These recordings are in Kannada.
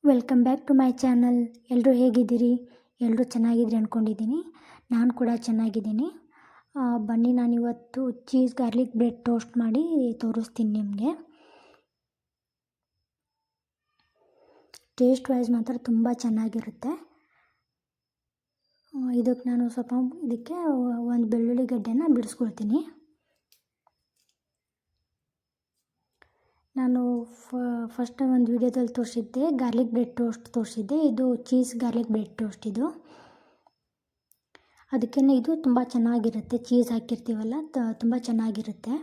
Welcome back to my channel. ಎಲ್ಲರೂ ಹೇಗಿದ್ದೀರಿ? ಎಲ್ಲರೂ ಚೆನ್ನಾಗಿದ್ರಿ ಅಂದ್ಕೊಂಡಿದ್ದೀನಿ. ನಾನು ಕೂಡ ಚೆನ್ನಾಗಿದ್ದೀನಿ. ಬನ್ನಿ, ನಾನಿವತ್ತು ಚೀಸ್ ಗಾರ್ಲಿಕ್ ಬ್ರೆಡ್ ಟೋಸ್ಟ್ ಮಾಡಿ ತೋರಿಸ್ತೀನಿ ನಿಮಗೆ. ಟೇಸ್ಟ್ ವೈಸ್ ಮಾತ್ರ ತುಂಬ ಚೆನ್ನಾಗಿರುತ್ತೆ. ಇದಕ್ಕೆ ನಾನು ಇದಕ್ಕೆ ಒಂದು ಬೆಳ್ಳುಳ್ಳಿ ಗಡ್ಡೆನ ಬಿಡಿಸ್ಕೊಳ್ತೀನಿ. ನಾನು ಫಸ್ಟ್ ಒಂದು ವಿಡಿಯೋದಲ್ಲಿ ತೋರಿಸಿದ್ದೆ ಗಾರ್ಲಿಕ್ ಬ್ರೆಡ್ ಟೋಸ್ಟ್ ತೋರಿಸಿದ್ದೆ. ಇದು ಚೀಸ್ ಗಾರ್ಲಿಕ್ ಬ್ರೆಡ್ ಟೋಸ್ಟ್. ಅದಕ್ಕೇ ಇದು ತುಂಬ ಚೆನ್ನಾಗಿರುತ್ತೆ. ಚೀಸ್ ಹಾಕಿರ್ತೀವಲ್ಲ, ತುಂಬ ಚೆನ್ನಾಗಿರುತ್ತೆ.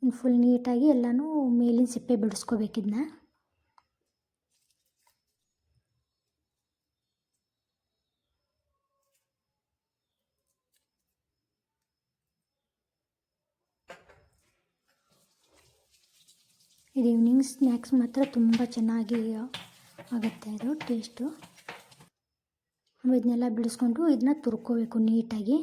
ಫುಲ್ ನೀಟಾಗಿ ಎಲ್ಲನೂ ಮೇಲಿನ ಸಿಪ್ಪೆ ಬಿಡಿಸ್ಕೋಬೇಕಿದ್ನ. ಇದು ಈವ್ನಿಂಗ್ ಸ್ನ್ಯಾಕ್ಸ್ ಮಾತ್ರ ತುಂಬ ಚೆನ್ನಾಗಿ ಆಗುತ್ತೆ ಇದು ಟೇಸ್ಟು. ಇದನ್ನೆಲ್ಲ ಬಿಡಿಸ್ಕೊಂಡು ಇದನ್ನ ತುರ್ಕೋಬೇಕು ನೀಟಾಗಿ.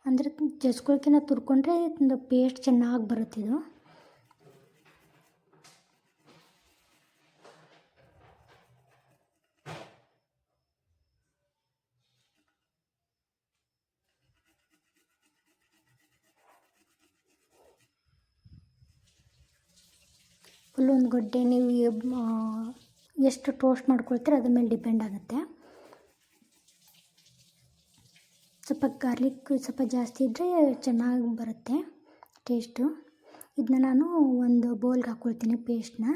ಅಂದರೆ ಜಜ್ಕೊಳ್ಕಿನ ತುರ್ಕೊಂಡ್ರೆ ಒಂದು ಪೇಸ್ಟ್ ಚೆನ್ನಾಗಿ ಬರುತ್ತಿದು. ಫುಲ್ ಒಂದು ಗಡ್ಡೆ ನೀವು ಎಷ್ಟು ಟೋಸ್ಟ್ ಮಾಡ್ಕೊಳ್ತೀರ ಅದ್ರ ಮೇಲೆ ಡಿಪೆಂಡ್ ಆಗುತ್ತೆ. ಸ್ವಲ್ಪ ಗಾರ್ಲಿಕ್ ಸ್ವಲ್ಪ ಜಾಸ್ತಿ ಇದ್ದರೆ ಚೆನ್ನಾಗಿ ಬರುತ್ತೆ ಟೇಸ್ಟು. ಇದನ್ನ ನಾನು ಒಂದು ಬೌಲ್ಗೆ ಹಾಕ್ಕೊಳ್ತೀನಿ ಪೇಸ್ಟ್ನ.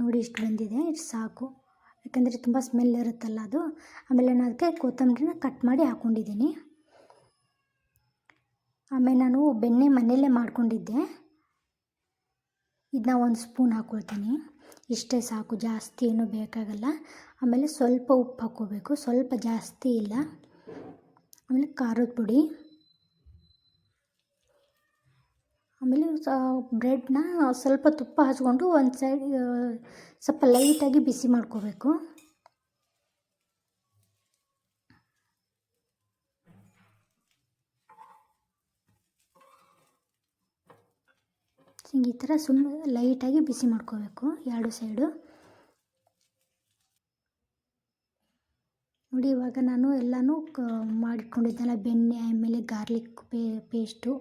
ನೋಡಿ, ಇಷ್ಟು ಬಂದಿದೆ, ಇಷ್ಟು ಸಾಕು. ಯಾಕಂದರೆ ತುಂಬ ಸ್ಮೆಲ್ ಇರುತ್ತಲ್ಲ ಅದು. ಆಮೇಲೆ ನಾನು ಅದಕ್ಕೆ ಕೊತ್ತಂಬರಿನ ಕಟ್ ಮಾಡಿ ಹಾಕ್ಕೊಂಡಿದ್ದೀನಿ. ಆಮೇಲೆ ನಾನು ಬೆಣ್ಣೆ ಮನೆಯಲ್ಲೇ ಮಾಡ್ಕೊಂಡಿದ್ದೆ. ಇದನ್ನ ಒಂದು ಸ್ಪೂನ್ ಹಾಕ್ಕೊಳ್ತೀನಿ. ಇಷ್ಟೇ ಸಾಕು, ಜಾಸ್ತಿ ಏನೂ ಬೇಕಾಗಲ್ಲ. ಆಮೇಲೆ ಸ್ವಲ್ಪ ಉಪ್ಪು ಹಾಕ್ಕೋಬೇಕು, ಸ್ವಲ್ಪ ಜಾಸ್ತಿ ಇಲ್ಲ. ಆಮೇಲೆ ಖಾರದ ಪುಡಿ. ಆಮೇಲೆ ಬ್ರೆಡ್ನ ಸ್ವಲ್ಪ ತುಪ್ಪ ಹಚ್ಕೊಂಡು ಒಂದು ಸೈಡ್ ಸ್ವಲ್ಪ ಲೈಟಾಗಿ ಬಿಸಿ ಮಾಡ್ಕೋಬೇಕು. ಈ ಥರ ಸುಮ್ಮನೆ ಲೈಟಾಗಿ ಬಿಸಿ ಮಾಡ್ಕೋಬೇಕು ಎರಡು ಸೈಡು. ನೋಡಿ, ಇವಾಗ ನಾನು ಎಲ್ಲನೂ ಮಾಡಿಟ್ಕೊಂಡಿದ್ದೆನಲ್ಲ, ಬೆಣ್ಣೆ, ಆಮೇಲೆ ಗಾರ್ಲಿಕ್ ಪೇಸ್ಟು,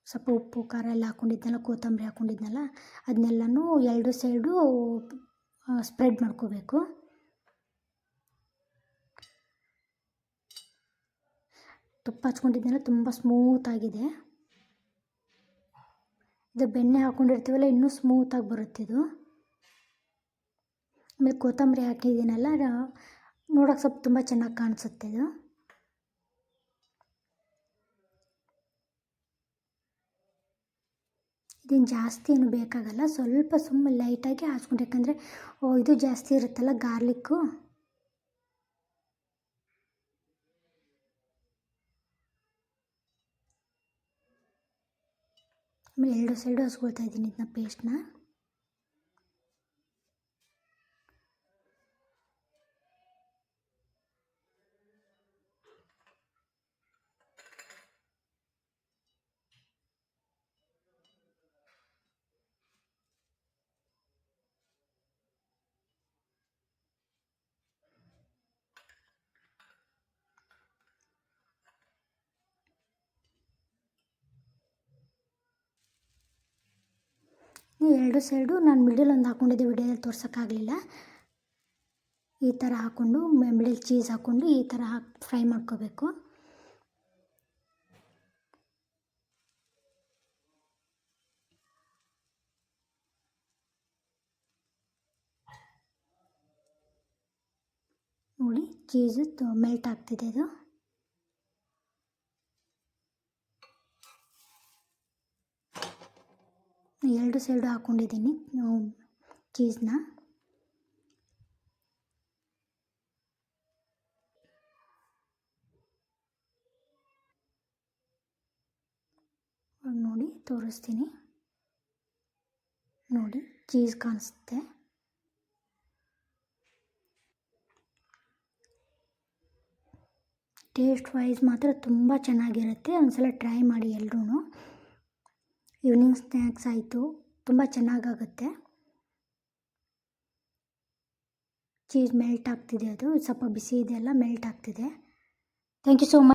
ಸ್ವಲ್ಪ ಉಪ್ಪು ಖಾರ ಎಲ್ಲ ಹಾಕ್ಕೊಂಡಿದ್ದೆನಲ್ಲ, ಕೊತ್ತಂಬರಿ ಹಾಕ್ಕೊಂಡಿದ್ನಲ್ಲ, ಅದನ್ನೆಲ್ಲನೂ ಎರಡು ಸೈಡು ಸ್ಪ್ರೆಡ್ ಮಾಡ್ಕೋಬೇಕು. ತುಪ್ಪ ಹಚ್ಕೊಂಡಿದ್ದೆನಲ್ಲ ತುಂಬ ಸ್ಮೂತಾಗಿದೆ. ಇದು ಬೆಣ್ಣೆ ಹಾಕ್ಕೊಂಡಿರ್ತೀವಲ್ಲ, ಇನ್ನೂ ಸ್ಮೂತಾಗಿ ಬರುತ್ತಿದ್ದು. ಆಮೇಲೆ ಕೊತ್ತಂಬರಿ ಹಾಕಿದ್ದೀನಲ್ಲ, ನೋಡೋಕೆ ಸ್ವಲ್ಪ ತುಂಬ ಚೆನ್ನಾಗಿ ಕಾಣಿಸುತ್ತೆ ಇದು. ಇದೇನು ಜಾಸ್ತಿ ಏನು ಬೇಕಾಗಲ್ಲ, ಸ್ವಲ್ಪ ಸುಮ್ಮನೆ ಲೈಟಾಗಿ ಹಾಕ್ಸ್ಕೊಂಡು. ಯಾಕಂದರೆ ಇದು ಜಾಸ್ತಿ ಇರುತ್ತಲ್ಲ ಗಾರ್ಲಿಕ್ಕು. ಆಮೇಲೆ ಎರಡು ಸೈಡು ಹಚ್ಕೊಳ್ತಾ ಇದ್ದೀನಿ ಇದನ್ನ ಪೇಸ್ಟ್ನ. ಎರಡು ಸೈಡು ನಾನು ಮಿಡಲ್ ಒಂದು ಹಾಕ್ಕೊಂಡಿದ್ದೆ, ವಿಡಿಯೋದಲ್ಲಿ ತೋರ್ಸೋಕ್ಕಾಗಲಿಲ್ಲ. ಈ ಥರ ಹಾಕ್ಕೊಂಡು ಮಿಡಲ್ ಚೀಸ್ ಹಾಕ್ಕೊಂಡು ಈ ಥರ ಫ್ರೈ ಮಾಡ್ಕೋಬೇಕು. ನೋಡಿ, ಚೀಸು ಮೆಲ್ಟ್ ಆಗ್ತಿದೆ ಇದು. ಎರಡು ಸೈಡು ಹಾಕ್ಕೊಂಡಿದ್ದೀನಿ ಚೀಸ್ನ. ನೋಡಿ ತೋರಿಸ್ತೀನಿ. ನೋಡಿ, ಚೀಸ್ ಕಾಣಿಸುತ್ತೆ. ಟೇಸ್ಟ್ ವೈಸ್ ಮಾತ್ರ ತುಂಬ ಚೆನ್ನಾಗಿರುತ್ತೆ. ಒಂದ್ಸಲ ಟ್ರೈ ಮಾಡಿ ಎಲ್ರೂ. ಈವ್ನಿಂಗ್ ಸ್ನ್ಯಾಕ್ಸ್ ಆಯಿತು, ತುಂಬ ಚೆನ್ನಾಗಾಗುತ್ತೆ. ಚೀಸ್ ಮೆಲ್ಟ್ ಆಗ್ತಿದೆ, ಅದು ಸ್ವಲ್ಪ ಬಿಸಿ ಇದೆಯಲ್ಲ ಮೆಲ್ಟ್ ಆಗ್ತಿದೆ. Thank you so much.